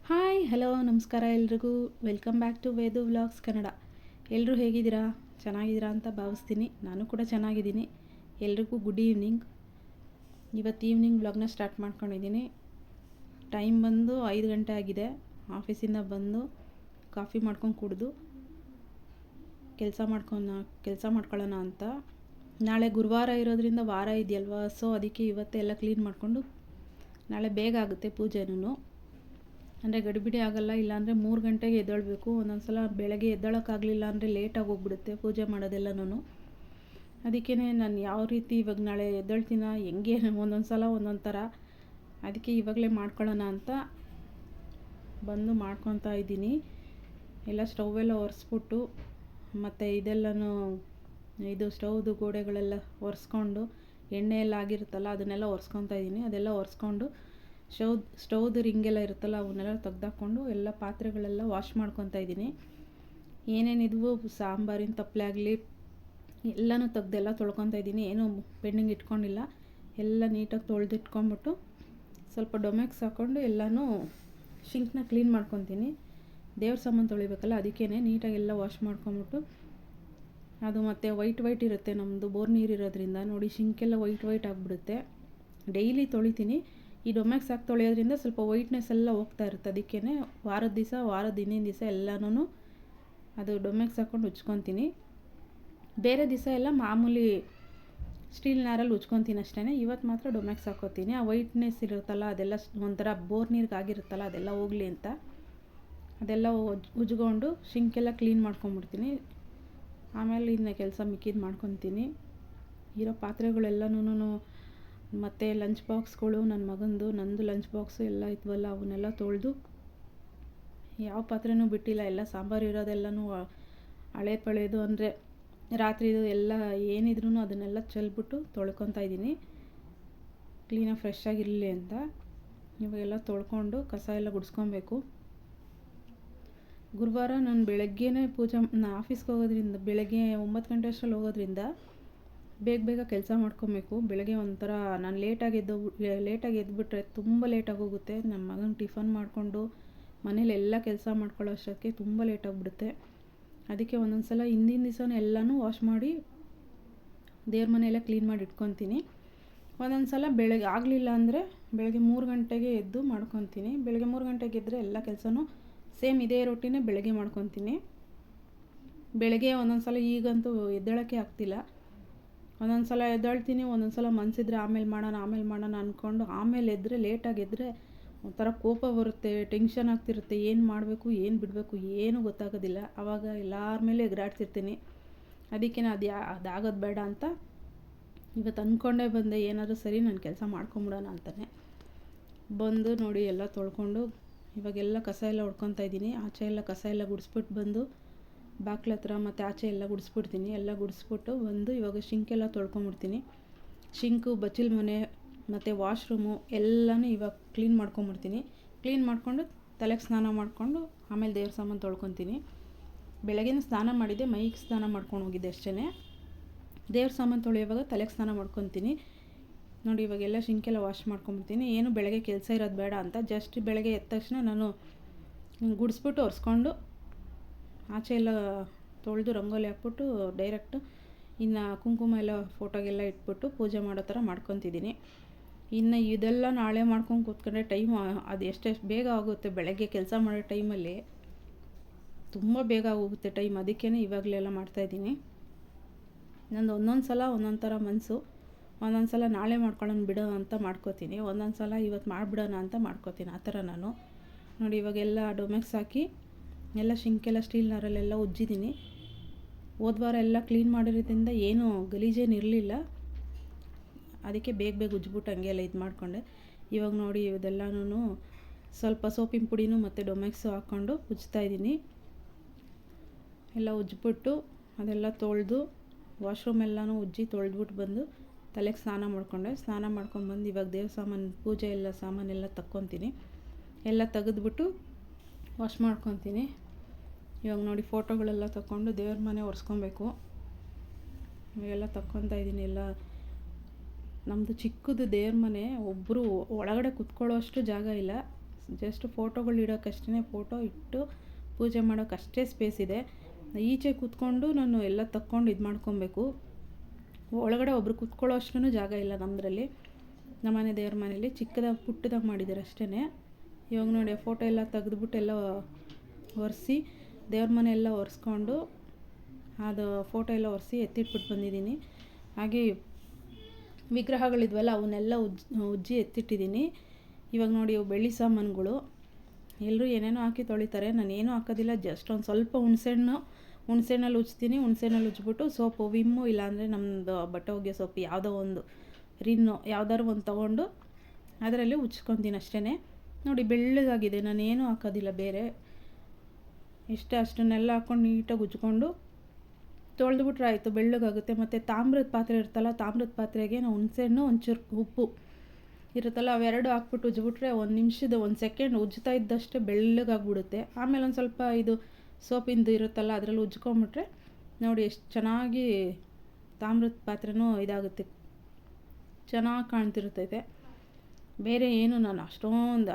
Hi hello ನಮಸ್ಕಾರ ಎಲ್ರಿಗೂ. Welcome back to Vedu vlogs Kannada. ಎಲ್ಲರೂ ಹೇಗಿದ್ದೀರಾ? ಚೆನ್ನಾಗಿದ್ದೀರಾ ಅಂತ ಭಾವಿಸ್ತೀನಿ. ನಾನು ಕೂಡ ಚೆನ್ನಾಗಿದ್ದೀನಿ. ಎಲ್ರಿಗೂ ಗುಡ್ ಈವ್ನಿಂಗ್. ಇವತ್ತು ಈವ್ನಿಂಗ್ ವ್ಲಾಗ್ನ ಸ್ಟಾರ್ಟ್ ಮಾಡ್ಕೊಂಡಿದ್ದೀನಿ. ಟೈಮ್ ಬಂದು 5 ಗಂಟೆ ಆಗಿದೆ. ಆಫೀಸಿಂದ ಬಂದು ಕಾಫಿ ಮಾಡ್ಕೊಂಡು ಕುಡಿದು ಕೆಲಸ ಮಾಡ್ಕೊಳ್ಳೋಣ ಅಂತ. ನಾಳೆ ಗುರುವಾರ ಇರೋದ್ರಿಂದ ವಾರ ಇದೆಯಲ್ವಾ, ಸೊ ಅದಕ್ಕೆ ಇವತ್ತೇ ಎಲ್ಲ ಕ್ಲೀನ್ ಮಾಡಿಕೊಂಡು ನಾಳೆ ಬೇಗ ಆಗುತ್ತೆ ಪೂಜೆನೂ. ಅಂದರೆ ಗಡಿಬಿಡಿ ಆಗೋಲ್ಲ. ಇಲ್ಲಾಂದರೆ 3 ಗಂಟೆಗೆ ಎದ್ದೇಳಬೇಕು. ಒಂದೊಂದು ಸಲ ಬೆಳಗ್ಗೆ ಎದ್ದೇಳೋಕ್ಕಾಗಲಿಲ್ಲ ಅಂದರೆ ಲೇಟಾಗಿ ಹೋಗ್ಬಿಡುತ್ತೆ ಪೂಜೆ ಮಾಡೋದೆಲ್ಲನೂ. ಅದಕ್ಕೇ ನಾನು ಯಾವ ರೀತಿ ಇವಾಗ ನಾಳೆ ಎದ್ದೇಳ್ತೀನ ಹೆಂಗೆ ಒಂದೊಂದು ಸಲ ಒಂದೊಂದು ಥರ. ಅದಕ್ಕೆ ಇವಾಗಲೇ ಮಾಡ್ಕೊಳ್ಳೋಣ ಅಂತ ಬಂದು ಮಾಡ್ಕೊತಾ ಇದ್ದೀನಿ. ಎಲ್ಲ ಸ್ಟವೆಲ್ಲ ಒರೆಸ್ಬಿಟ್ಟು ಮತ್ತು ಇದು ಸ್ಟವ್ದು ಗೋಡೆಗಳೆಲ್ಲ ಒರೆಸ್ಕೊಂಡು ಎಣ್ಣೆ ಎಲ್ಲ ಆಗಿರುತ್ತಲ್ಲ ಅದನ್ನೆಲ್ಲ ಒರೆಸ್ಕೊತಾ ಇದ್ದೀನಿ. ಅದೆಲ್ಲ ಒರೆಸ್ಕೊಂಡು ಸ್ಟವ್ದು ರಿಂಗೆಲ್ಲ ಇರುತ್ತಲ್ಲ ಅವನ್ನೆಲ್ಲ ತೆಗ್ದಾಕೊಂಡು ಎಲ್ಲ ಪಾತ್ರೆಗಳೆಲ್ಲ ವಾಶ್ ಮಾಡ್ಕೊತಾ ಇದ್ದೀನಿ. ಏನೇನಿದ್ವು ಸಾಂಬಾರಿನ ತಪ್ಪಲೆ ಆಗಲಿ ಎಲ್ಲನೂ ತೆಗ್ದೆಲ್ಲ ತೊಳ್ಕೊತಾ ಇದ್ದೀನಿ. ಏನೂ ಪೆಂಡಿಂಗ್ ಇಟ್ಕೊಂಡಿಲ್ಲ. ಎಲ್ಲ ನೀಟಾಗಿ ತೊಳೆದಿಟ್ಕೊಂಡ್ಬಿಟ್ಟು ಸ್ವಲ್ಪ ಡೊಮೆಕ್ಸ್ ಹಾಕ್ಕೊಂಡು ಎಲ್ಲನೂ ಶಿಂಕ್ನ ಕ್ಲೀನ್ ಮಾಡ್ಕೊತೀನಿ. ದೇವ್ರ ಸಾಮಾನು ತೊಳಿಬೇಕಲ್ಲ, ಅದಕ್ಕೇ ನೀಟಾಗಿ ಎಲ್ಲ ವಾಶ್ ಮಾಡ್ಕೊಂಬಿಟ್ಟು ಅದು ಮತ್ತು ವೈಟ್ ಇರುತ್ತೆ ನಮ್ಮದು ಬೋರ್ ನೀರು ಇರೋದ್ರಿಂದ. ನೋಡಿ ಶಿಂಕೆಲ್ಲ ವೈಟ್ ಆಗಿಬಿಡುತ್ತೆ. ಡೈಲಿ ತೊಳಿತೀನಿ. ಈ ಡೊಮೆಕ್ಸ್ ಹಾಕಿ ತೊಳೆಯೋದ್ರಿಂದ ಸ್ವಲ್ಪ ವೈಟ್ನೆಸ್ ಎಲ್ಲ ಹೋಗ್ತಾ ಇರುತ್ತೆ. ಅದಕ್ಕೇ ವಾರದ ಹಿಂದಿನ ದಿವಸ ಎಲ್ಲನೂ ಅದು ಡೊಮೆಕ್ಸ್ ಹಾಕ್ಕೊಂಡು ಉಜ್ಕೊತೀನಿ. ಬೇರೆ ದಿವಸ ಎಲ್ಲ ಮಾಮೂಲಿ ಸ್ಟೀಲ್ ನಾರಲ್ಲಿ ಉಜ್ಕೊತೀನಿ ಅಷ್ಟೇ. ಇವತ್ತು ಮಾತ್ರ ಡೊಮೆಕ್ಸ್ ಹಾಕ್ಕೋತೀನಿ. ಆ ವೈಟ್ನೆಸ್ ಇರುತ್ತಲ್ಲ ಅದೆಲ್ಲ ಒಂಥರ ಬೋರ್ ನೀರಿಗೆ ಆಗಿರುತ್ತಲ್ಲ ಅದೆಲ್ಲ ಹೋಗಲಿ ಅಂತ ಅದೆಲ್ಲ ಉಜ್ಕೊಂಡು ಶಿಂಕೆಲ್ಲ ಕ್ಲೀನ್ ಮಾಡ್ಕೊಂಬಿಡ್ತೀನಿ. ಆಮೇಲೆ ಇನ್ನು ಕೆಲಸ ಮಿಕ್ಕಿದ್ದು ಮಾಡ್ಕೊತೀನಿ. ಇರೋ ಪಾತ್ರೆಗಳೆಲ್ಲನೂ ಮತ್ತು ಲಂಚ್ ಬಾಕ್ಸ್ಗಳು ನನ್ನ ಮಗಂದು ನಂದು ಲಂಚ್ ಬಾಕ್ಸು ಎಲ್ಲ ಇದ್ವಲ್ಲ ಅವನ್ನೆಲ್ಲ ತೊಳೆದು ಯಾವ ಪಾತ್ರೆನೂ ಬಿಟ್ಟಿಲ್ಲ. ಎಲ್ಲ ಸಾಂಬಾರು ಇರೋದೆಲ್ಲನೂ ಹಳೆ ಪಳೆದು ಅಂದರೆ ರಾತ್ರಿದು ಎಲ್ಲ ಏನಿದ್ರೂ ಅದನ್ನೆಲ್ಲ ಚೆಲ್ಬಿಟ್ಟು ತೊಳ್ಕೊತಾ ಇದ್ದೀನಿ ಕ್ಲೀನಾಗಿ ಫ್ರೆಶ್ ಆಗಿರಲಿ ಅಂತ. ಇವಾಗೆಲ್ಲ ತೊಳ್ಕೊಂಡು ಕಸ ಎಲ್ಲ ಗುಡಿಸ್ಕೊಬೇಕು. ಗುರುವಾರ ನಾನು ಬೆಳಗ್ಗೆನೇ ಆಫೀಸ್ಗೆ ಹೋಗೋದ್ರಿಂದ ಬೆಳಗ್ಗೆ 9 ಗಂಟೆ ಅಷ್ಟರಲ್ಲಿ ಹೋಗೋದ್ರಿಂದ ಬೇಗ ಕೆಲಸ ಮಾಡ್ಕೊಬೇಕು. ಬೆಳಗ್ಗೆ ಒಂಥರ ನಾನು ಲೇಟಾಗಿ ಎದ್ಬಿಟ್ರೆ ತುಂಬ ಲೇಟಾಗಿ ಹೋಗುತ್ತೆ. ನಮ್ಮ ಮಗನ ಟಿಫನ್ ಮಾಡಿಕೊಂಡು ಮನೇಲೆಲ್ಲ ಕೆಲಸ ಮಾಡ್ಕೊಳ್ಳೋ ಅಷ್ಟಕ್ಕೆ ತುಂಬ ಲೇಟಾಗಿಬಿಡುತ್ತೆ. ಅದಕ್ಕೆ ಒಂದೊಂದು ಸಲ ಹಿಂದಿನ ದಿವಸನೇ ಎಲ್ಲನೂ ವಾಶ್ ಮಾಡಿ ದೇವ್ರ ಮನೆಯೆಲ್ಲ ಕ್ಲೀನ್ ಮಾಡಿ ಇಟ್ಕೊತೀನಿ. ಒಂದೊಂದು ಸಲ ಬೆಳಗ್ಗೆ ಆಗಲಿಲ್ಲ ಅಂದರೆ ಬೆಳಗ್ಗೆ 3 ಗಂಟೆಗೆ ಎದ್ದು ಮಾಡ್ಕೊತೀನಿ. ಬೆಳಗ್ಗೆ 3 ಗಂಟೆಗೆ ಎದ್ದರೆ ಎಲ್ಲ ಕೆಲಸನೂ ಸೇಮ್ ಇದೇ ರೊಟ್ಟಿನೇ ಬೆಳಗ್ಗೆ ಮಾಡ್ಕೊತೀನಿ. ಬೆಳಗ್ಗೆ ಒಂದೊಂದು ಸಲ ಈಗಂತೂ ಎದ್ದೇಳೋಕ್ಕೆ ಆಗ್ತಿಲ್ಲ. ಒಂದೊಂದು ಸಲ ಎದ್ದೇಳ್ತೀನಿ, ಒಂದೊಂದು ಸಲ ಮನಸ್ಸಿದ್ರೆ ಆಮೇಲೆ ಮಾಡೋಣ ಅಂದ್ಕೊಂಡು ಆಮೇಲೆ ಎದ್ದರೆ ಲೇಟಾಗಿ ಎದ್ದರೆ ಒಂಥರ ಕೋಪ ಬರುತ್ತೆ, ಟೆನ್ಷನ್ ಆಗ್ತಿರುತ್ತೆ. ಏನು ಮಾಡಬೇಕು ಏನು ಬಿಡಬೇಕು ಏನೂ ಗೊತ್ತಾಗೋದಿಲ್ಲ. ಆವಾಗ ಎಲ್ಲರ ಮೇಲೆ ಎಗರಾಡ್ತಿರ್ತೀನಿ. ಅದಕ್ಕೆ ಅದಾಗೋದು ಬೇಡ ಅಂತ ಇವತ್ತು ಅಂದ್ಕೊಂಡೇ ಬಂದೆ ಏನಾದರೂ ಸರಿ ನಾನು ಕೆಲಸ ಮಾಡ್ಕೊಂಬಿಡೋಣ ಅಂತಲೇ. ಬಂದು ನೋಡಿ ಎಲ್ಲ ತೊಳ್ಕೊಂಡು ಇವಾಗೆಲ್ಲ ಕಸ ಎಲ್ಲ ಹೊಡ್ಕೊತಾ ಇದ್ದೀನಿ. ಆಚೆ ಎಲ್ಲ ಕಸ ಎಲ್ಲ ಗುಡಿಸ್ಬಿಟ್ಟು ಬಂದು ಬಾಕ್ಲ ಹತ್ರ ಮತ್ತು ಆಚೆ ಎಲ್ಲ ಗುಡಿಸ್ಬಿಡ್ತೀನಿ. ಎಲ್ಲ ಗುಡಿಸ್ಬಿಟ್ಟು ಬಂದು ಇವಾಗ ಶಿಂಕೆಲ್ಲ ತೊಳ್ಕೊಂಬಿಡ್ತೀನಿ. ಶಿಂಕು ಬಚ್ಚಲ ಮನೆ ಮತ್ತು ವಾಶ್ರೂಮು ಎಲ್ಲನೂ ಇವಾಗ ಕ್ಲೀನ್ ಮಾಡ್ಕೊಂಬಿಡ್ತೀನಿ. ಕ್ಲೀನ್ ಮಾಡಿಕೊಂಡು ತಲೆಗೆ ಸ್ನಾನ ಮಾಡಿಕೊಂಡು ಆಮೇಲೆ ದೇವ್ರ ಸಾಮಾನು ತೊಳ್ಕೊತೀನಿ. ಬೆಳಗ್ಗೆ ಸ್ನಾನ ಮಾಡಿದ್ದೆ, ಮೈಗೆ ಸ್ನಾನ ಮಾಡ್ಕೊಂಡು ಹೋಗಿದ್ದೆ ಅಷ್ಟೇ. ದೇವ್ರ ಸಾಮಾನು ತೊಳೆಯುವಾಗ ತಲೆಗೆ ಸ್ನಾನ ಮಾಡ್ಕೊತೀನಿ. ನೋಡಿ ಇವಾಗೆಲ್ಲ ಶಿಂಕೆಲ್ಲ ವಾಶ್ ಮಾಡ್ಕೊಂಬಿಡ್ತೀನಿ. ಏನು ಬೆಳಗ್ಗೆ ಕೆಲಸ ಇರೋದು ಬೇಡ ಅಂತ ಜಸ್ಟ್ ಬೆಳಗ್ಗೆ ಎದ್ದ ತಕ್ಷಣ ನಾನು ಗುಡಿಸ್ಬಿಟ್ಟು ಒರೆಸ್ಕೊಂಡು ಆಚೆ ಎಲ್ಲ ತೊಳೆದು ರಂಗೋಲಿ ಹಾಕ್ಬಿಟ್ಟು ಡೈರೆಕ್ಟು ಇನ್ನು ಕುಂಕುಮ ಎಲ್ಲ ಫೋಟೋಗೆಲ್ಲ ಇಟ್ಬಿಟ್ಟು ಪೂಜೆ ಮಾಡೋ ಥರ ಮಾಡ್ಕೊತಿದ್ದೀನಿ. ಇನ್ನು ಇದೆಲ್ಲ ನಾಳೆ ಮಾಡ್ಕೊಂಡು ಕೂತ್ಕೊಂಡ್ರೆ ಟೈಮು ಅದು ಎಷ್ಟೆಷ್ಟು ಬೇಗ ಆಗುತ್ತೆ. ಬೆಳಗ್ಗೆ ಕೆಲಸ ಮಾಡೋ ಟೈಮಲ್ಲಿ ತುಂಬ ಬೇಗ ಹೋಗುತ್ತೆ ಟೈಮ್. ಅದಕ್ಕೇ ಇವಾಗಲೆಲ್ಲ ಮಾಡ್ತಾಯಿದ್ದೀನಿ. ನಂದು ಒಂದೊಂದು ಸಲ ಒಂದೊಂದು ಥರ ಮನಸ್ಸು. ಒಂದೊಂದು ಸಲ ನಾಳೆ ಮಾಡ್ಕೊಳ್ಳೋಣ ಬಿಡೋ ಅಂತ ಮಾಡ್ಕೋತೀನಿ, ಒಂದೊಂದು ಸಲ ಇವತ್ತು ಮಾಡಿಬಿಡೋಣ ಅಂತ ಮಾಡ್ಕೋತೀನಿ. ಆ ಥರ ನಾನು ನೋಡಿ ಇವಾಗೆಲ್ಲ ಡೊಮೆಕ್ಸ್ ಹಾಕಿ ಎಲ್ಲ ಶಿಂಕೆಲ್ಲ ಸ್ಟೀಲ್ ನಾರಲ್ಲೆಲ್ಲ ಉಜ್ಜಿದ್ದೀನಿ. ಹೋದ್ವಾರ ಎಲ್ಲ ಕ್ಲೀನ್ ಮಾಡಿರೋದ್ರಿಂದ ಏನೂ ಗಲೀಜೇನು ಇರಲಿಲ್ಲ. ಅದಕ್ಕೆ ಬೇಗ ಉಜ್ಜಿಬಿಟ್ಟು ಹಂಗೆ ಎಲ್ಲ ಇದು ಮಾಡಿಕೊಂಡೆ. ಇವಾಗ ನೋಡಿ ಇದೆಲ್ಲನೂ ಸ್ವಲ್ಪ ಸೋಪಿನ ಪುಡಿನೂ ಮತ್ತು ಡೊಮೆಕ್ಸು ಹಾಕ್ಕೊಂಡು ಉಜ್ತಾಯಿದ್ದೀನಿ. ಎಲ್ಲ ಉಜ್ಜಿಬಿಟ್ಟು ಅದೆಲ್ಲ ತೊಳೆದು ವಾಶ್ರೂಮ್ ಎಲ್ಲನೂ ಉಜ್ಜಿ ತೊಳೆದ್ಬಿಟ್ಟು ಬಂದು ತಲೆಗೆ ಸ್ನಾನ ಮಾಡಿಕೊಂಡೆ. ಸ್ನಾನ ಮಾಡ್ಕೊಂಡ್ಬಂದು ಇವಾಗ ದೇವ್ರ ಸಾಮಾನು ಪೂಜೆ ಎಲ್ಲ ಸಾಮಾನೆಲ್ಲ ತಕ್ಕೊತೀನಿ. ಎಲ್ಲ ತೆಗೆದ್ಬಿಟ್ಟು ವಾಶ್ ಮಾಡ್ಕೊತೀನಿ. ಇವಾಗ ನೋಡಿ ಫೋಟೋಗಳೆಲ್ಲ ತಗೊಂಡು ದೇವ್ರ ಮನೆ ಒರೆಸ್ಕೊಬೇಕು. ಇವೆಲ್ಲ ತಕ್ಕೊತಾ ಇದ್ದೀನಿ. ಎಲ್ಲ ನಮ್ಮದು ಚಿಕ್ಕದು ದೇವ್ರ ಮನೆ, ಒಬ್ಬರು ಒಳಗಡೆ ಕುತ್ಕೊಳ್ಳೋ ಅಷ್ಟು ಜಾಗ ಇಲ್ಲ. ಜಸ್ಟ್ ಫೋಟೋಗಳು ಇಡೋಕ್ಕಷ್ಟೇ, ಫೋಟೋ ಇಟ್ಟು ಪೂಜೆ ಮಾಡೋಕ್ಕಷ್ಟೇ ಸ್ಪೇಸ್ ಇದೆ. ಈಚೆ ಕೂತ್ಕೊಂಡು ನಾನು ಎಲ್ಲ ತಕ್ಕೊಂಡು ಇದು ಮಾಡ್ಕೊಬೇಕು. ಒಳಗಡೆ ಒಬ್ರು ಕೂತ್ಕೊಳ್ಳೋ ಅಷ್ಟೂ ಜಾಗ ಇಲ್ಲ ನಮ್ಮದ್ರಲ್ಲಿ. ನಮ್ಮನೆ ದೇವ್ರ ಮನೇಲಿ ಚಿಕ್ಕದಾಗಿ ಪುಟ್ಟದಾಗಿ ಮಾಡಿದ್ದಾರೆ ಅಷ್ಟೇ. ಇವಾಗ ನೋಡಿ ಫೋಟೋ ಎಲ್ಲ ತೆಗೆದ್ಬಿಟ್ಟು ಎಲ್ಲ ಒರೆಸಿ ದೇವ್ರ ಮನೆ ಎಲ್ಲ ಒರೆಸ್ಕೊಂಡು ಅದು ಫೋಟೋ ಎಲ್ಲ ಒರೆಸಿ ಎತ್ತಿಟ್ಬಿಟ್ಟು ಬಂದಿದ್ದೀನಿ. ಹಾಗೆ ವಿಗ್ರಹಗಳಿದ್ವಲ್ಲ ಅವನ್ನೆಲ್ಲ ಉಜ್ಜಿ ಎತ್ತಿಟ್ಟಿದ್ದೀನಿ. ಇವಾಗ ನೋಡಿ ಇವು ಬೆಳ್ಳಿ ಸಾಮಾನುಗಳು ಎಲ್ಲರೂ ಏನೇನೋ ಹಾಕಿ ತೊಳಿತಾರೆ, ನಾನು ಏನೂ ಹಾಕೋದಿಲ್ಲ. ಜಸ್ಟ್ ಒಂದು ಸ್ವಲ್ಪ ಹುಣಸೆಹಣ್ಣಲ್ಲಿ ಉಜ್ತೀನಿ. ಹುಣಸೆಹಣ್ಣಲ್ಲಿ ಉಜ್ಜಿಬಿಟ್ಟು ಸೋಪು ವಿಮ್ಮು ಇಲ್ಲಾಂದರೆ ನಮ್ಮದು ಬಟ್ಟೆ ಒಗೆಯೋ ಸೋಪು ಯಾವುದೋ ಒಂದು ರಿನ್ನು ಯಾವ್ದಾದ್ರು ಒಂದು ತೊಗೊಂಡು ಅದರಲ್ಲಿ ಉಜ್ಕೊತೀನಿ ಅಷ್ಟೇ. ನೋಡಿ ಬೆಳ್ಳಗಾಗಿದೆ, ನಾನೇನು ಹಾಕೋದಿಲ್ಲ ಬೇರೆ. ಅಷ್ಟನ್ನೆಲ್ಲ ಹಾಕ್ಕೊಂಡು ನೀಟಾಗಿ ಉಜ್ಕೊಂಡು ತೊಳೆದ್ಬಿಟ್ರೆ ಆಯಿತು, ಬೆಳ್ಳಗಾಗುತ್ತೆ. ಮತ್ತು ತಾಮ್ರದ ಪಾತ್ರೆ ಇರುತ್ತಲ್ಲ, ತಾಮ್ರದ ಪಾತ್ರೆಗೆ ನಾವು ಹುಣಸೆಹಣ್ಣು ಒಂಚೂರು ಉಪ್ಪು ಇರುತ್ತಲ್ಲ ಅವೆರಡು ಹಾಕ್ಬಿಟ್ಟು ಉಜ್ಜಿಬಿಟ್ರೆ ಒಂದು ಸೆಕೆಂಡ್ ಉಜ್ಜುತ್ತಾ ಇದ್ದಷ್ಟೇ ಬೆಳ್ಳಗಾಗ್ಬಿಡುತ್ತೆ. ಆಮೇಲೆ ಒಂದು ಸ್ವಲ್ಪ ಇದು ಸೋಪಿಂದು ಇರುತ್ತಲ್ಲ ಅದರಲ್ಲಿ ಉಜ್ಕೊಂಬಿಟ್ರೆ ನೋಡಿ ಎಷ್ಟು ಚೆನ್ನಾಗಿ ತಾಮ್ರದ ಪಾತ್ರೆನೂ ಇದಾಗುತ್ತೆ, ಚೆನ್ನಾಗಿ ಕಾಣ್ತಿರ್ತೈತೆ. ಬೇರೆ ಏನು ನಾನು ಅಷ್ಟೊಂದು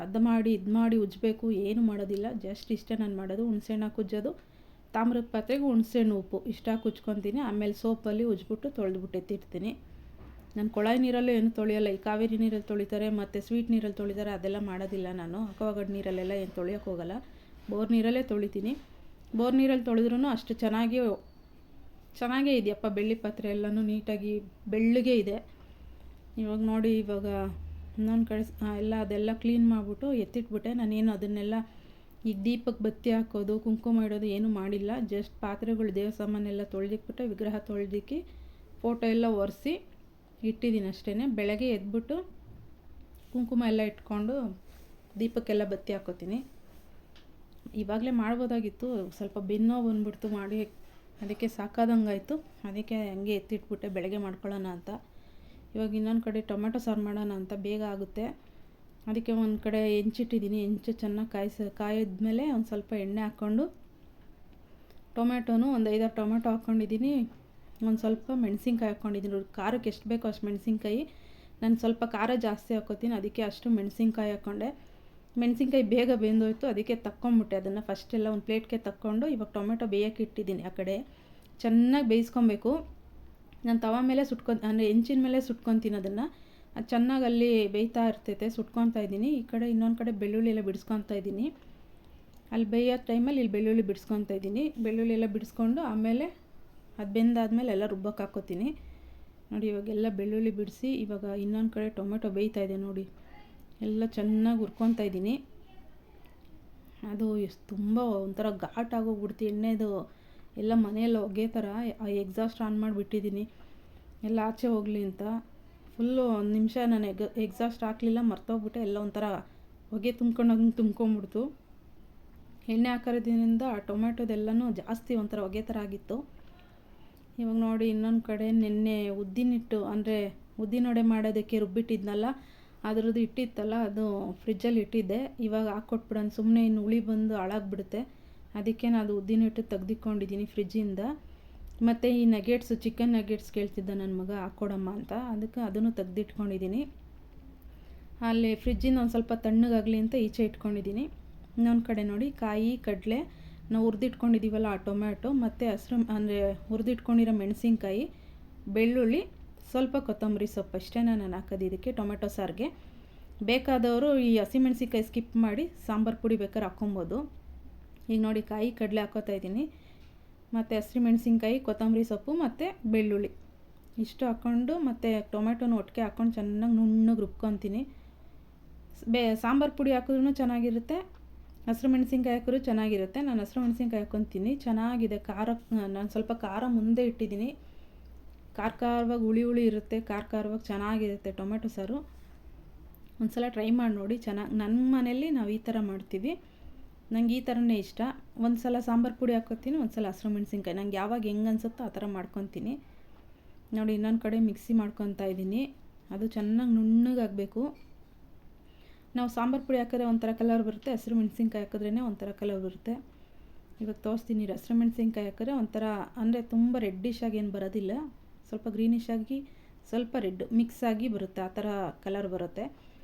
ಇದು ಮಾಡಿ ಉಜ್ಜಬೇಕು ಏನು ಮಾಡೋದಿಲ್ಲ. ಜಸ್ಟ್ ಇಷ್ಟೇ ನಾನು ಮಾಡೋದು. ಹುಣಸೆಹಣ್ಣು ಹಾಕಿ ಉಜ್ಜೋದು, ತಾಮ್ರದ ಪಾತ್ರೆಗೆ ಹುಣಸೆಹಣ್ಣು ಉಪ್ಪು ಇಷ್ಟ ಹಾಕಿ ಉಜ್ಕೊತೀನಿ. ಆಮೇಲೆ ಸೋಪಲ್ಲಿ ಉಜ್ಬಿಟ್ಟು ತೊಳೆದ್ಬಿಟ್ಟು ಎತ್ತಿರ್ತೀನಿ. ನಾನು ಕೊಳಾಯಿ ನೀರಲ್ಲೂ ಏನು ತೊಳೆಯೋಲ್ಲ. ಈ ಕಾವೇರಿ ನೀರಲ್ಲಿ ತೊಳಿತಾರೆ ಮತ್ತು ಸ್ವೀಟ್ ನೀರಲ್ಲಿ ತೊಳಿತಾರೆ, ಅದೆಲ್ಲ ಮಾಡೋದಿಲ್ಲ ನಾನು. ಅಕ್ವಾಗಾರ್ಡ್ ನೀರಲ್ಲೆಲ್ಲ ಏನು ತೊಳೆಯೋಕೆ ಹೋಗೋಲ್ಲ, ಬೋರ್ ನೀರಲ್ಲೇ ತೊಳಿತೀನಿ. ಬೋರ್ ನೀರಲ್ಲಿ ತೊಳೆದ್ರೂ ಅಷ್ಟು ಚೆನ್ನಾಗೇ ಇದೆಯಪ್ಪ. ಬೆಳ್ಳಿ ಪಾತ್ರೆ ಎಲ್ಲನೂ ನೀಟಾಗಿ ಬೆಳ್ಳಗೆ ಇದೆ. ಇವಾಗ ನೋಡಿ ಇವಾಗ ಇನ್ನೊಂದು ಕಡೆ ಅದೆಲ್ಲ ಕ್ಲೀನ್ ಮಾಡಿಬಿಟ್ಟು ಎತ್ತಿಟ್ಬಿಟ್ಟೆ. ನಾನೇನು ಅದನ್ನೆಲ್ಲ ಈಗ ದೀಪಕ್ಕೆ ಬತ್ತಿ ಹಾಕೋದು ಕುಂಕುಮ ಇಡೋದು ಏನೂ ಮಾಡಿಲ್ಲ. ಜಸ್ಟ್ ಪಾತ್ರೆಗಳು ದೇವ್ರ ಸಾಮಾನೆಲ್ಲ ತೊಳೆದಿಕ್ಬಿಟ್ಟು ವಿಗ್ರಹ ತೊಳೆದಿಕ್ಕಿ ಫೋಟೋ ಎಲ್ಲ ಒರೆಸಿ ಇಟ್ಟಿದ್ದೀನಿ ಅಷ್ಟೇ. ಬೆಳಗ್ಗೆ ಎದ್ಬಿಟ್ಟು ಕುಂಕುಮ ಎಲ್ಲ ಇಟ್ಕೊಂಡು ದೀಪಕ್ಕೆಲ್ಲ ಬತ್ತಿ ಹಾಕೋತೀನಿ. ಇವಾಗಲೇ ಮಾಡ್ಬೋದಾಗಿತ್ತು, ಸ್ವಲ್ಪ ಬೆನ್ನೋವು ಬಂದ್ಬಿಡ್ತು ಮಾಡಿ, ಅದಕ್ಕೆ ಸಾಕಾದಂಗಾಯಿತು. ಅದಕ್ಕೆ ಹಂಗೆ ಎತ್ತಿಟ್ಬಿಟ್ಟೆ ಬೆಳಗ್ಗೆ ಮಾಡ್ಕೊಳ್ಳೋಣ ಅಂತ. ಇವಾಗ ಇನ್ನೊಂದು ಕಡೆ ಟೊಮೆಟೊ ಸಾರು ಮಾಡೋಣ ಅಂತ, ಬೇಗ ಆಗುತ್ತೆ. ಅದಕ್ಕೆ ಒಂದು ಕಡೆ ಹೆಂಚಿಟ್ಟಿದ್ದೀನಿ. ಹೆಂಚು ಚೆನ್ನಾಗಿ ಕಾಯಿದ್ಮೇಲೆ ಒಂದು ಸ್ವಲ್ಪ ಎಣ್ಣೆ ಹಾಕ್ಕೊಂಡು ಟೊಮೆಟೊನು ಒಂದು 5-6 ಟೊಮೆಟೊ ಹಾಕ್ಕೊಂಡಿದ್ದೀನಿ. ಒಂದು ಸ್ವಲ್ಪ ಮೆಣಸಿನ್ಕಾಯಿ ಹಾಕ್ಕೊಂಡಿದ್ದೀನಿ. ಖಾರಕ್ಕೆ ಎಷ್ಟು ಬೇಕೋ ಅಷ್ಟು ಮೆಣಸಿನ್ಕಾಯಿ, ನಾನು ಸ್ವಲ್ಪ ಖಾರ ಜಾಸ್ತಿ ಹಾಕ್ಕೋತೀನಿ, ಅದಕ್ಕೆ ಅಷ್ಟು ಮೆಣಸಿನ್ಕಾಯಿ ಹಾಕ್ಕೊಂಡೆ. ಮೆಣಸಿನ್ಕಾಯಿ ಬೇಗ ಬೆಂದೋಯ್ತು, ಅದಕ್ಕೆ ತಕ್ಕೊಂಬಿಟ್ಟೆ ಅದನ್ನು. ಫಸ್ಟೆಲ್ಲ ಒಂದು ಪ್ಲೇಟ್ಗೆ ತಕ್ಕೊಂಡು ಇವಾಗ ಟೊಮೆಟೊ ಬೇಯೋಕ್ಕೆ ಇಟ್ಟಿದ್ದೀನಿ. ಆ ಕಡೆ ಚೆನ್ನಾಗಿ ಬೇಯಿಸ್ಕೊಬೇಕು. ನಾನು ತವ ಮೇಲೆ ಅಂದರೆ ಹೆಂಚಿನ ಮೇಲೆ ಸುಟ್ಕೊತೀನಿ ಅದನ್ನು. ಅದು ಚೆನ್ನಾಗಿ ಅಲ್ಲಿ ಬೇಯ್ತಾ ಇರ್ತೈತೆ, ಸುಟ್ಕೊತಾ ಇದ್ದೀನಿ. ಈ ಕಡೆ ಇನ್ನೊಂದು ಕಡೆ ಬೆಳ್ಳುಳ್ಳಿ ಎಲ್ಲ ಬಿಡಿಸ್ಕೊತಾ ಇದ್ದೀನಿ. ಅಲ್ಲಿ ಬೇಯೋ ಟೈಮಲ್ಲಿ ಇಲ್ಲಿ ಬೆಳ್ಳುಳ್ಳಿ ಬಿಡಿಸ್ಕೊತಾ ಇದ್ದೀನಿ. ಬೆಳ್ಳುಳ್ಳಿ ಎಲ್ಲ ಬಿಡಿಸ್ಕೊಂಡು ಆಮೇಲೆ ಅದು ಬೆಂದಾದ್ಮೇಲೆ ಎಲ್ಲ ರುಬ್ಬಕ್ಕೆ ಹಾಕ್ಕೋತೀನಿ. ನೋಡಿ ಇವಾಗೆಲ್ಲ ಬೆಳ್ಳುಳ್ಳಿ ಬಿಡಿಸಿ ಇವಾಗ ಇನ್ನೊಂದು ಕಡೆ ಟೊಮೆಟೊ ಬೇಯ್ತಾ ಇದೆ ನೋಡಿ, ಎಲ್ಲ ಚೆನ್ನಾಗಿ ಹುರ್ಕೊತಾ ಇದ್ದೀನಿ. ಅದು ತುಂಬ ಒಂಥರ ಘಾಟ್ ಆಗೋಗ್ಬಿಡ್ತು ಎಣ್ಣೆದು ಎಲ್ಲ ಮನೆಯಲ್ಲಿ ಹೊಗೆ ಥರ. ಎಕ್ಸಾಸ್ಟ್ ಆನ್ ಮಾಡಿಬಿಟ್ಟಿದ್ದೀನಿ ಎಲ್ಲ ಆಚೆ ಹೋಗಲಿ ಅಂತ. ಫುಲ್ಲು ಒಂದು ನಿಮಿಷ ನಾನು ಎಕ್ಸಾಸ್ಟ್ ಹಾಕಲಿಲ್ಲ, ಮರ್ತೋಗ್ಬಿಟ್ಟೆ. ಎಲ್ಲ ಒಂಥರ ಹೊಗೆ ತುಂಬ್ಕೊಂಬಿಡ್ತು. ಎಣ್ಣೆ ಹಾಕೋದ್ರಿಂದ ಆ ಟೊಮೆಟೊದೆಲ್ಲನೂ ಜಾಸ್ತಿ ಒಂಥರ ಹೊಗೆ ಥರ ಆಗಿತ್ತು. ಇವಾಗ ನೋಡಿ ಇನ್ನೊಂದು ಕಡೆ ನೆನ್ನೆ ಉದ್ದಿನೊಡೆ ಮಾಡೋದಕ್ಕೆ ರುಬ್ಬಿಟ್ಟಿದ್ನಲ್ಲ, ಅದರದ್ದು ಇಟ್ಟಿತ್ತಲ್ಲ, ಅದು ಫ್ರಿಜ್ಜಲ್ಲಿ ಇಟ್ಟಿದ್ದೆ. ಇವಾಗ ಹಾಕ್ಕೊಟ್ಬಿಡೋಣ, ಸುಮ್ಮನೆ ಇನ್ನು ಹುಳಿ ಬಂದು ಹಾಳಾಗ್ಬಿಡುತ್ತೆ. ಅದಕ್ಕೆ ನಾನು ಅದು ಉದ್ದಿನ ಹಿಟ್ಟು ತೆಗ್ದಿಟ್ಕೊಂಡಿದ್ದೀನಿ ಫ್ರಿಜ್ಜಿಂದ. ಮತ್ತು ಈ ನಗೆಟ್ಸು, ಚಿಕನ್ ನಗೆಟ್ಸ್ ಕೇಳ್ತಿದ್ದ ನನ್ನ ಮಗ ಹಾಕ್ಕೊಡಮ್ಮ ಅಂತ, ಅದಕ್ಕೆ ಅದನ್ನು ತೆಗ್ದಿಟ್ಕೊಂಡಿದ್ದೀನಿ. ಅಲ್ಲಿ ಫ್ರಿಜ್ಜಿಂದ ಒಂದು ಸ್ವಲ್ಪ ತಣ್ಣಗಾಗಲಿ ಅಂತ ಈಚೆ ಇಟ್ಕೊಂಡಿದ್ದೀನಿ. ಇನ್ನೊಂದು ಕಡೆ ನೋಡಿ ಕಾಯಿ, ಕಡಲೆ, ನಾವು ಹುರಿದಿಟ್ಕೊಂಡಿದ್ದೀವಲ್ಲ ಆ ಟೊಮ್ಯಾಟೊ, ಮತ್ತು ಹುರಿದಿಟ್ಕೊಂಡಿರೋ ಮೆಣಸಿನ್ಕಾಯಿ, ಬೆಳ್ಳುಳ್ಳಿ, ಸ್ವಲ್ಪ ಕೊತ್ತಂಬರಿ ಸೊಪ್ಪು ಅಷ್ಟೇ ನಾನು ಹಾಕೋದು ಇದಕ್ಕೆ ಟೊಮೆಟೊ ಸಾರಿಗೆ. ಬೇಕಾದವರು ಈ ಹಸಿಮೆಣ್ಸಿನ್ಕಾಯಿ ಸ್ಕಿಪ್ ಮಾಡಿ ಸಾಂಬಾರು ಪುಡಿ ಬೇಕಾದ್ರೆ ಹಾಕ್ಕೊಬೋದು. ಈಗ ನೋಡಿ ಕಾಯಿ, ಕಡಲೆ ಹಾಕ್ಕೋತಾ ಇದ್ದೀನಿ, ಮತ್ತು ಹಸಿಮೆಣ್ಸಿನ್ಕಾಯಿ, ಕೊತ್ತಂಬರಿ ಸೊಪ್ಪು ಮತ್ತು ಬೆಳ್ಳುಳ್ಳಿ ಇಷ್ಟು ಹಾಕ್ಕೊಂಡು ಮತ್ತು ಟೊಮೆಟೊನ ಒಟ್ಟಿಗೆ ಹಾಕ್ಕೊಂಡು ಚೆನ್ನಾಗಿ ನುಣ್ಣಗೆ ರುಬ್ಕೊತೀನಿ. ಸಾಂಬಾರು ಪುಡಿ ಹಾಕಿದ್ರೂ ಚೆನ್ನಾಗಿರುತ್ತೆ, ಹಸಿರು ಮೆಣಸಿನ್ಕಾಯಿ ಹಾಕಿದ್ರೂ ಚೆನ್ನಾಗಿರುತ್ತೆ. ನಾನು ಹಸಿರು ಮೆಣಸಿನ್ಕಾಯಿ ಹಾಕ್ಕೊತೀನಿ, ಚೆನ್ನಾಗಿದೆ. ನಾನು ಸ್ವಲ್ಪ ಖಾರ ಮುಂದೆ ಇಟ್ಟಿದ್ದೀನಿ. ಖಾರವಾಗಿ ಹುಳಿ ಇರುತ್ತೆ, ಖಾರವಾಗಿ ಚೆನ್ನಾಗಿರುತ್ತೆ ಟೊಮೆಟೊ ಸಾರು. ಒಂದು ಸಲ ಟ್ರೈ ಮಾಡಿ ನೋಡಿ, ಚೆನ್ನಾಗಿ. ನನ್ನ ಮನೇಲಿ ನಾವು ಈ ಥರ ಮಾಡ್ತೀವಿ, ನಂಗೆ ಈ ಥರನೇ ಇಷ್ಟ. ಒಂದು ಸಲ ಸಾಂಬಾರು ಪುಡಿ ಹಾಕ್ಕೊತೀನಿ, ಒಂದು ಸಲ ಹಸಿರು ಮೆಣಸಿನ್ಕಾಯಿ, ನಂಗೆ ಯಾವಾಗ ಹೆಂಗೆ ಅನಿಸುತ್ತೋ ಆ ಥರ ಮಾಡ್ಕೊತೀನಿ. ನೋಡಿ ಇನ್ನೊಂದು ಕಡೆ ಮಿಕ್ಸಿ ಮಾಡ್ಕೊತಾ ಇದ್ದೀನಿ. ಅದು ಚೆನ್ನಾಗಿ ನುಣ್ಣಗಾಗಬೇಕು. ನಾವು ಸಾಂಬಾರು ಪುಡಿ ಹಾಕಿದ್ರೆ ಒಂಥರ ಕಲರ್ ಬರುತ್ತೆ, ಹಸಿರು ಮೆಣಸಿನ್ಕಾಯಿ ಹಾಕಿದ್ರೇ ಒಂಥರ ಕಲರ್ ಬರುತ್ತೆ. ಇವಾಗ ತೋರಿಸ್ತೀನಿ. ಹಸಿರು ಮೆಣಸಿನ್ಕಾಯಿ ಹಾಕಿದ್ರೆ ಒಂಥರ ಅಂದರೆ ತುಂಬ ರೆಡ್ಡಿಶ್ ಆಗಿ ಏನು ಬರೋದಿಲ್ಲ, ಸ್ವಲ್ಪ ಗ್ರೀನಿಶ್ ಆಗಿ ಸ್ವಲ್ಪ ರೆಡ್ ಮಿಕ್ಸ್ ಆಗಿ ಬರುತ್ತೆ, ಆ ಥರ ಕಲರ್ ಬರುತ್ತೆ.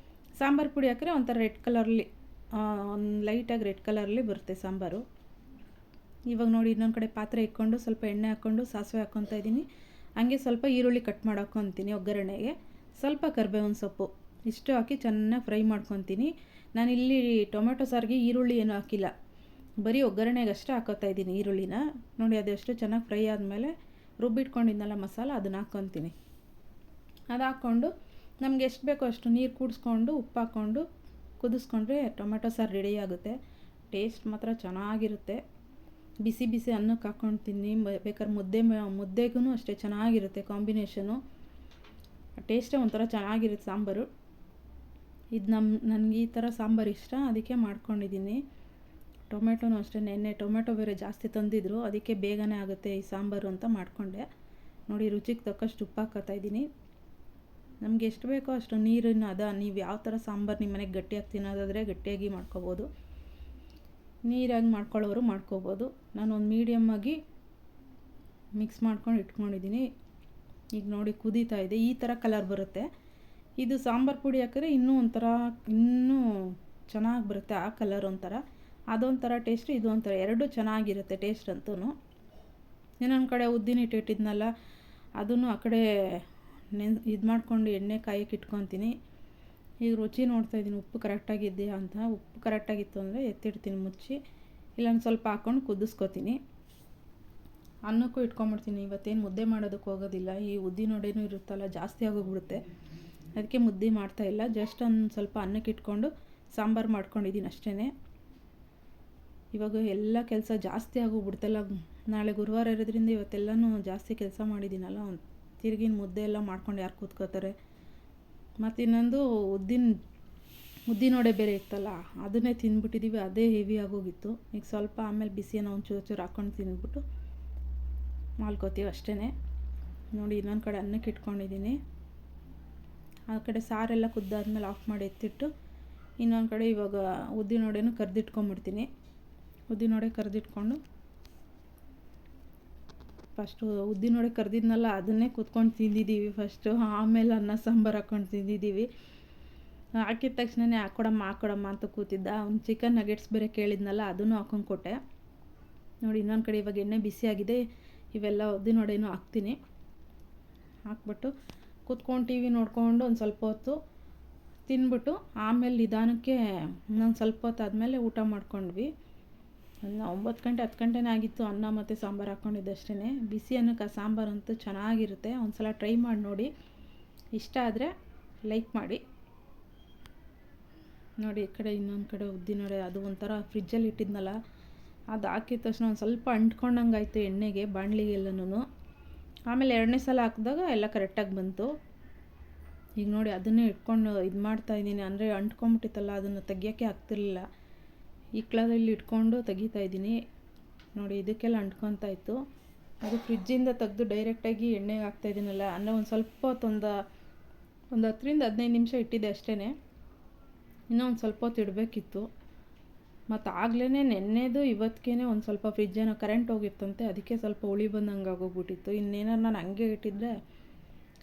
ಸಾಂಬಾರು ಪುಡಿ ಹಾಕಿದ್ರೆ ಒಂಥರ ರೆಡ್ ಕಲರ್ಲಿ ಒಂದು ಲೈಟಾಗಿ ರೆಡ್ ಕಲರಲ್ಲಿ ಬರುತ್ತೆ ಸಾಂಬಾರು. ಇವಾಗ ನೋಡಿ ಇನ್ನೊಂದು ಕಡೆ ಪಾತ್ರೆ ಇಟ್ಕೊಂಡು ಸ್ವಲ್ಪ ಎಣ್ಣೆ ಹಾಕ್ಕೊಂಡು ಸಾಸಿವೆ ಹಾಕ್ಕೊತಾ ಇದ್ದೀನಿ. ಹಂಗೆ ಸ್ವಲ್ಪ ಈರುಳ್ಳಿ ಕಟ್ ಮಾಡಿ ಹಾಕ್ಕೊತೀನಿ ಒಗ್ಗರಣೆಗೆ. ಸ್ವಲ್ಪ ಕರಿಬೇವಿನ ಸೊಪ್ಪು ಇಷ್ಟು ಹಾಕಿ ಚೆನ್ನಾಗಿ ಫ್ರೈ ಮಾಡ್ಕೊತೀನಿ. ನಾನಿಲ್ಲಿ ಟೊಮೆಟೊ ಸಾರಿಗೆ ಈರುಳ್ಳಿ ಏನೂ ಹಾಕಿಲ್ಲ, ಬರೀ ಒಗ್ಗರಣೆಗೆ ಅಷ್ಟೇ ಹಾಕೋತಾ ಇದ್ದೀನಿ ಈರುಳ್ಳಿನ. ನೋಡಿ ಅದೆಷ್ಟು ಚೆನ್ನಾಗಿ ಫ್ರೈ ಆದಮೇಲೆ ರುಬ್ಬಿಟ್ಕೊಂಡಿದ್ನಲ್ಲ ಮಸಾಲ ಅದನ್ನು ಹಾಕ್ಕೊತೀನಿ. ಅದು ಹಾಕ್ಕೊಂಡು ನಮ್ಗೆ ಎಷ್ಟು ಬೇಕೋ ಅಷ್ಟು ನೀರು ಕೂಡಿಸ್ಕೊಂಡು ಉಪ್ಪು ಹಾಕ್ಕೊಂಡು ಕುದಿಸ್ಕೊಂಡ್ರೆ ಟೊಮೆಟೊ ಸಾರು ರೆಡಿ ಆಗುತ್ತೆ. ಟೇಸ್ಟ್ ಮಾತ್ರ ಚೆನ್ನಾಗಿರುತ್ತೆ. ಬಿಸಿ ಬಿಸಿ ಅನ್ನಕ್ಕೆ ಹಾಕ್ಕೊಂಡು ತಿನ್ನಿ, ಬೇಕಾದ್ರೆ ಮುದ್ದೆಗೂ ಅಷ್ಟೇ ಚೆನ್ನಾಗಿರುತ್ತೆ ಕಾಂಬಿನೇಷನು. ಟೇಸ್ಟೇ ಒಂಥರ ಚೆನ್ನಾಗಿರುತ್ತೆ ಸಾಂಬಾರು. ಇದು ನನಗೆ ಈ ಥರ ಸಾಂಬಾರು ಇಷ್ಟ, ಅದಕ್ಕೆ ಮಾಡ್ಕೊಂಡಿದ್ದೀನಿ. ಟೊಮೆಟೊನೂ ಅಷ್ಟೇ, ನೆನ್ನೆ ಟೊಮೆಟೊ ಬೇರೆ ಜಾಸ್ತಿ ತಂದಿದ್ರು, ಅದಕ್ಕೆ ಬೇಗನೆ ಆಗುತ್ತೆ ಈ ಸಾಂಬಾರು ಅಂತ ಮಾಡಿಕೊಂಡೆ. ನೋಡಿ ರುಚಿಗೆ ತಕ್ಕಷ್ಟು ಉಪ್ಪು ಹಾಕ್ಕೊತಾ ಇದ್ದೀನಿ. ನಮಗೆ ಎಷ್ಟು ಬೇಕೋ ಅಷ್ಟು ನೀರಿನ ನೀವು ಯಾವ ಥರ ಸಾಂಬಾರು ನಿಮ್ಮ ಮನೆಗೆ ಗಟ್ಟಿಯಾಗಿ ತಿನ್ನೋದಾದರೆ ಗಟ್ಟಿಯಾಗಿ ಮಾಡ್ಕೊಬೋದು, ನೀರಾಗಿ ಮಾಡ್ಕೊಳ್ಳೋರು ಮಾಡ್ಕೋಬೋದು. ನಾನು ಒಂದು ಮೀಡಿಯಮ್ಮಾಗಿ ಮಿಕ್ಸ್ ಮಾಡ್ಕೊಂಡು ಇಟ್ಕೊಂಡಿದ್ದೀನಿ. ಈಗ ನೋಡಿ ಕುದೀತಾ ಇದೆ, ಈ ಥರ ಕಲರ್ ಬರುತ್ತೆ. ಇದು ಸಾಂಬಾರು ಪುಡಿ ಹಾಕಿದ್ರೆ ಇನ್ನೂ ಚೆನ್ನಾಗಿ ಬರುತ್ತೆ. ಆ ಕಲರ್ ಒಂಥರ, ಅದೊಂಥರ ಟೇಸ್ಟು, ಇದು ಒಂಥರ, ಎರಡೂ ಚೆನ್ನಾಗಿರುತ್ತೆ ಟೇಸ್ಟ್ ಅಂತೂ. ಇನ್ನೊಂದು ಕಡೆ ಉದ್ದಿನ ಹಿಟ್ಟು ಇಟ್ಟಿದ್ನಲ್ಲ, ಅದನ್ನು ಆ ಕಡೆ ಇದು ಮಾಡ್ಕೊಂಡು ಎಣ್ಣೆ ಕಾಯಕ್ಕೆ ಇಟ್ಕೊತೀನಿ. ಈಗ ರುಚಿ ನೋಡ್ತಾಯಿದ್ದೀನಿ ಉಪ್ಪು ಕರೆಕ್ಟಾಗಿದೆಯಾ ಅಂತ. ಉಪ್ಪು ಕರೆಕ್ಟಾಗಿತ್ತು ಅಂದರೆ ಎತ್ತಿಡ್ತೀನಿ ಮುಚ್ಚಿ, ಇಲ್ಲೊಂದು ಸ್ವಲ್ಪ ಹಾಕ್ಕೊಂಡು ಕುದಿಸ್ಕೊತೀನಿ. ಅನ್ನಕ್ಕೂ ಇಟ್ಕೊಂಬಿಡ್ತೀನಿ. ಇವತ್ತೇನು ಮುದ್ದೆ ಮಾಡೋದಕ್ಕೆ ಹೋಗೋದಿಲ್ಲ, ಈ ಉದ್ದಿನ ವಡೆನೂ ಇರುತ್ತಲ್ಲ ಜಾಸ್ತಿ ಆಗೋಗ್ಬಿಡುತ್ತೆ, ಅದಕ್ಕೆ ಮುದ್ದೆ ಮಾಡ್ತಾಯಿಲ್ಲ. ಜಸ್ಟ್ ಒಂದು ಸ್ವಲ್ಪ ಅನ್ನಕ್ಕೆ ಇಟ್ಕೊಂಡು ಸಾಂಬಾರು ಮಾಡ್ಕೊಂಡಿದ್ದೀನಿ ಅಷ್ಟೇ. ಇವಾಗ ಎಲ್ಲ ಕೆಲಸ ಜಾಸ್ತಿ ಆಗೋಗ್ಬಿಡ್ತಲ್ಲ, ನಾಳೆ ಗುರುವಾರ ಇರೋದ್ರಿಂದ ಇವತ್ತೆಲ್ಲನೂ ಜಾಸ್ತಿ ಕೆಲಸ ಮಾಡಿದ್ದೀನಲ್ಲ, ತಿರುಗಿನ ಮುದ್ದೆ ಎಲ್ಲ ಮಾಡ್ಕೊಂಡು ಯಾರು ಕೂತ್ಕೋತಾರೆ. ಮತ್ತು ಇನ್ನೊಂದು ಉದ್ದಿನ ವಡೆ ಬೇರೆ ಇತ್ತಲ್ಲ, ಅದನ್ನೇ ತಿಂದ್ಬಿಟ್ಟಿದ್ದೀವಿ, ಅದೇ ಹೆವಿ ಆಗೋಗಿತ್ತು. ಈಗ ಸ್ವಲ್ಪ ಆಮೇಲೆ ಬಿಸಿಯನ್ನು ಒಂದು ಚೂರು ಹಾಕ್ಕೊಂಡು ತಿಂದ್ಬಿಟ್ಟು ಮಾಡ್ಕೋತೀವಿ ಅಷ್ಟೇ. ನೋಡಿ ಇನ್ನೊಂದು ಕಡೆ ಅನ್ನಕ್ಕೆ ಇಟ್ಕೊಂಡಿದ್ದೀನಿ. ಆ ಕಡೆ ಸಾರೆಲ್ಲ ಕುದ್ದಾದ್ಮೇಲೆ ಆಫ್ ಮಾಡಿ ಎತ್ತಿಟ್ಟು, ಇನ್ನೊಂದು ಕಡೆ ಇವಾಗ ಉದ್ದಿನ ವಡೆನೂ ಕರೆದಿಟ್ಕೊಂಬಿಡ್ತೀನಿ. ಉದ್ದಿನ ವಡೆ ಕರೆದಿಟ್ಕೊಂಡು ಫಸ್ಟು ಉದ್ದಿನ ವಡೆ ಕರೆದಿದ್ನಲ್ಲ ಅದನ್ನೇ ಕೂತ್ಕೊಂಡು ತಿಂದಿದ್ದೀವಿ ಫಸ್ಟು, ಆಮೇಲೆ ಅನ್ನ ಸಾಂಬಾರು ಹಾಕ್ಕೊಂಡು ತಿಂದಿದ್ದೀವಿ. ಹಾಕಿದ ತಕ್ಷಣವೇ ಹಾಕ್ಕೊಡಮ್ಮ ಅಂತ ಕೂತಿದ್ದ. ಒಂದು ಚಿಕನ್ ನಗೆಟ್ಸ್ ಬೇರೆ ಕೇಳಿದ್ನಲ್ಲ, ಅದನ್ನು ಹಾಕ್ಕೊಂಡು ಕೊಟ್ಟೆ. ನೋಡಿ ಇನ್ನೊಂದು ಕಡೆ ಇವಾಗ ಎಣ್ಣೆ ಬಿಸಿಯಾಗಿದೆ, ಇವೆಲ್ಲ ಉದ್ದಿನ ವಡೆನೂ ಹಾಕ್ತೀನಿ. ಹಾಕ್ಬಿಟ್ಟು ಕೂತ್ಕೊಂಡು ಟಿ ವಿ ನೋಡ್ಕೊಂಡು ಒಂದು ಸ್ವಲ್ಪ ಹೊತ್ತು ತಿಂದ್ಬಿಟ್ಟು ಆಮೇಲೆ ನಿಧಾನಕ್ಕೆ ಇನ್ನೊಂದು ಸ್ವಲ್ಪ ಹೊತ್ತು ಆದಮೇಲೆ ಊಟ ಮಾಡ್ಕೊಂಡ್ವಿ. 9 ಗಂಟೆ 10 ಗಂಟೆನೇ ಆಗಿತ್ತು. ಅನ್ನ ಮತ್ತು ಸಾಂಬಾರು ಹಾಕ್ಕೊಂಡಿದ್ದಷ್ಟೇ. ಬಿಸಿ ಅನ್ನಕ್ಕೆ ಆ ಸಾಂಬಾರು ಅಂತೂ ಚೆನ್ನಾಗಿರುತ್ತೆ. ಒಂದು ಸಲ ಟ್ರೈ ಮಾಡಿ ನೋಡಿ, ಇಷ್ಟ ಆದರೆ ಲೈಕ್ ಮಾಡಿ. ನೋಡಿ ಈ ಕಡೆ ಇನ್ನೊಂದು ಕಡೆ ಉದ್ದಿನ ವಡೆ, ಅದು ಒಂಥರ ಫ್ರಿಜ್ಜಲ್ಲಿ ಇಟ್ಟಿದ್ನಲ್ಲ, ಅದು ಹಾಕಿದ ತಕ್ಷಣ ಒಂದು ಸ್ವಲ್ಪ ಅಂಟ್ಕೊಂಡಂಗೆ ಆಯಿತು ಎಣ್ಣೆಗೆ, ಬಾಣಲಿಗೆಲ್ಲನೂ. ಆಮೇಲೆ 2ನೇ ಸಲ ಹಾಕಿದಾಗ ಎಲ್ಲ ಕರೆಕ್ಟಾಗಿ ಬಂತು. ಈಗ ನೋಡಿ ಅದನ್ನೇ ಇಟ್ಕೊಂಡು ಇದು ಮಾಡ್ತಾಯಿದ್ದೀನಿ, ಅಂದರೆ ಅಂಟ್ಕೊಂಬಿಟ್ಟಿತ್ತಲ್ಲ, ಅದನ್ನು ತೆಗಿಯೋಕ್ಕೆ ಆಗ್ತಿರ್ಲಿಲ್ಲ. ಇಕ್ಳದಲ್ಲಿ ಇಟ್ಕೊಂಡು ತೆಗಿತಾಯಿದ್ದೀನಿ. ನೋಡಿ ಇದಕ್ಕೆಲ್ಲ ಅಂಟ್ಕೊತಾ ಇತ್ತು. ಅದು ಫ್ರಿಜ್ಜಿಂದ ತೆಗೆದು ಡೈರೆಕ್ಟಾಗಿ ಎಣ್ಣೆಗೆ ಹಾಕ್ತಾಯಿದ್ದೀನಲ್ಲ, ಅಂದರೆ ಒಂದು ಸ್ವಲ್ಪ ಹೊತ್ತು ಒಂದು 10ರಿಂದ 15 ನಿಮಿಷ ಇಟ್ಟಿದ್ದೆ ಅಷ್ಟೇ. ಇನ್ನೂ ಒಂದು ಸ್ವಲ್ಪ ಹೊತ್ತು ಇಡಬೇಕಿತ್ತು. ಮತ್ತು ಆಗ್ಲೇ ನೆನ್ನೆದು ಇವತ್ತಿಗೆ ಒಂದು ಸ್ವಲ್ಪ ಫ್ರಿಜ್ಜೇನೋ ಕರೆಂಟ್ ಹೋಗಿತ್ತಂತೆ, ಅದಕ್ಕೆ ಸ್ವಲ್ಪ ಹುಳಿ ಬಂದಂಗೆ ಆಗೋಗ್ಬಿಟ್ಟಿತ್ತು. ಇನ್ನೇನಾರು ನಾನು ಹಂಗೆ ಇಟ್ಟಿದ್ದರೆ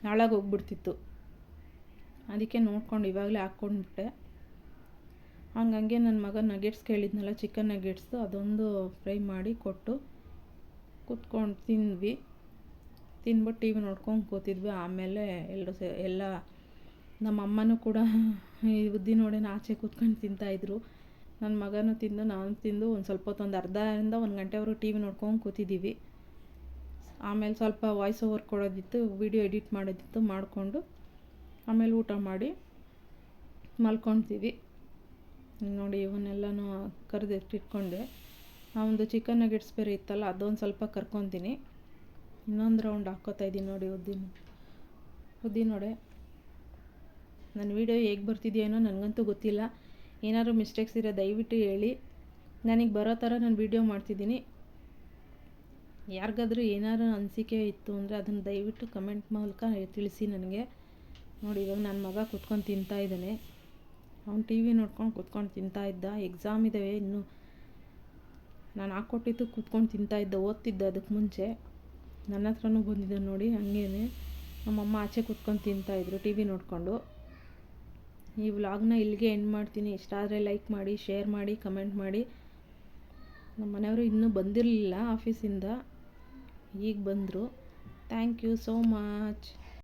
ಹಾಳಾಗೋಗ್ಬಿಡ್ತಿತ್ತು. ಅದಕ್ಕೆ ನೋಡ್ಕೊಂಡು ಇವಾಗಲೇ ಹಾಕ್ಕೊಂಡ್ಬಿಟ್ಟೆ. ಹಂಗೆ ನನ್ನ ಮಗ ನಗೆಟ್ಸ್ ಕೇಳಿದ್ನಲ್ಲ, ಚಿಕನ್ ನಗೆಟ್ಸು, ಅದೊಂದು ಫ್ರೈ ಮಾಡಿ ಕೊಟ್ಟು ಕೂತ್ಕೊಂಡು ತಿಂದ್ವಿ. ತಿಂದ್ಬಿಟ್ಟು ಟಿ ವಿ ನೋಡ್ಕೊಂಡು ಕೂತಿದ್ವಿ. ಆಮೇಲೆ ಎಲ್ಲ ನಮ್ಮ ಅಮ್ಮನೂ ಕೂಡ ಈ ಉದ್ದಿನ ವಡೆನ ಆಚೆ ಕೂತ್ಕೊಂಡು ತಿಂತಾಯಿದ್ರು. ನನ್ನ ಮಗನೂ ತಿಂದು ನಾನು ತಿಂದು ಒಂದು ಸ್ವಲ್ಪ ಹೊತ್ತು, ಒಂದು ಅರ್ಧದಿಂದ 1 ಗಂಟೆವರೆಗೂ ಟಿ ವಿ ನೋಡ್ಕೊಂಡು ಕೂತಿದ್ದೀವಿ. ಆಮೇಲೆ ಸ್ವಲ್ಪ ವಾಯ್ಸ್ ಓವರ್ ಕೊಡೋದಿತ್ತು, ವಿಡಿಯೋ ಎಡಿಟ್ ಮಾಡೋದಿತ್ತು, ಮಾಡಿಕೊಂಡು ಆಮೇಲೆ ಊಟ ಮಾಡಿ ಮಲ್ಕೊಳ್ತೀವಿ. ನೋಡಿ ಇವನ್ನೆಲ್ಲನೂ ಕರೆದು ಎತ್ತಿಟ್ಕೊಂಡೆ. ಆ ಒಂದು ಚಿಕನ್ ನಗೆಟ್ಸ್ ಬೇರೆ ಇತ್ತಲ್ಲ, ಅದೊಂದು ಸ್ವಲ್ಪ ಕರ್ಕೊತೀನಿ. ಇನ್ನೊಂದು ರೌಂಡ್ ಹಾಕ್ಕೋತಾ ಇದ್ದೀನಿ. ನೋಡಿ ಉದ್ದಿನ ವಡೆ. ನನ್ನ ವೀಡಿಯೋ ಹೇಗೆ ಬರ್ತಿದೆಯೇನೋ ನನಗಂತೂ ಗೊತ್ತಿಲ್ಲ. ಏನಾದರೂ ಮಿಸ್ಟೇಕ್ಸ್ ಇರೋ ದಯವಿಟ್ಟು ಹೇಳಿ. ನನಗೆ ಬರೋ ಥರ ನಾನು ವೀಡಿಯೋ ಮಾಡ್ತಿದ್ದೀನಿ. ಯಾರಿಗಾದ್ರೂ ಏನಾದ್ರು ಅನಿಸಿಕೆ ಇತ್ತು ಅಂದರೆ ಅದನ್ನು ದಯವಿಟ್ಟು ಕಮೆಂಟ್ ಮೂಲಕ ತಿಳಿಸಿ ನನಗೆ. ನೋಡಿ ಇವಾಗ ನನ್ನ ಮಗ ಕೂತ್ಕೊಂಡು ತಿಂತಾಯಿದ್ದಾನೆ. ಅವ್ನು ಟಿ ವಿ ನೋಡ್ಕೊಂಡು ಕೂತ್ಕೊಂಡು ತಿಂತಾಯಿದ್ದ. ಎಕ್ಸಾಮ್ ಇದ್ದಾವೆ ಇನ್ನೂ. ನಾನು ಹಾಕ್ಕೊಟ್ಟಿದ್ದು ಕೂತ್ಕೊಂಡು ತಿಂತಾಯಿದ್ದ, ಓದ್ತಿದ್ದ ಅದಕ್ಕೆ ಮುಂಚೆ. ನನ್ನ ಹತ್ರನೂ ಬಂದಿದ್ದ ನೋಡಿ. ಹಂಗೇ ನಮ್ಮಮ್ಮ ಆಚೆ ಕೂತ್ಕೊಂಡು ತಿಂತಾಯಿದ್ರು ಟಿ ವಿ ನೋಡಿಕೊಂಡು. ಈ ವ್ಲಾಗ್ನ ಇಲ್ಲಿಗೆ ಎಂಡ್ ಮಾಡ್ತೀನಿ. ಇಷ್ಟ ಆದರೆ ಲೈಕ್ ಮಾಡಿ, ಶೇರ್ ಮಾಡಿ, ಕಮೆಂಟ್ ಮಾಡಿ. ನಮ್ಮ ಮನೆಯವರು ಇನ್ನೂ ಬಂದಿರಲಿಲ್ಲ ಆಫೀಸಿಂದ, ಈಗ ಬಂದರು. Thank you so much.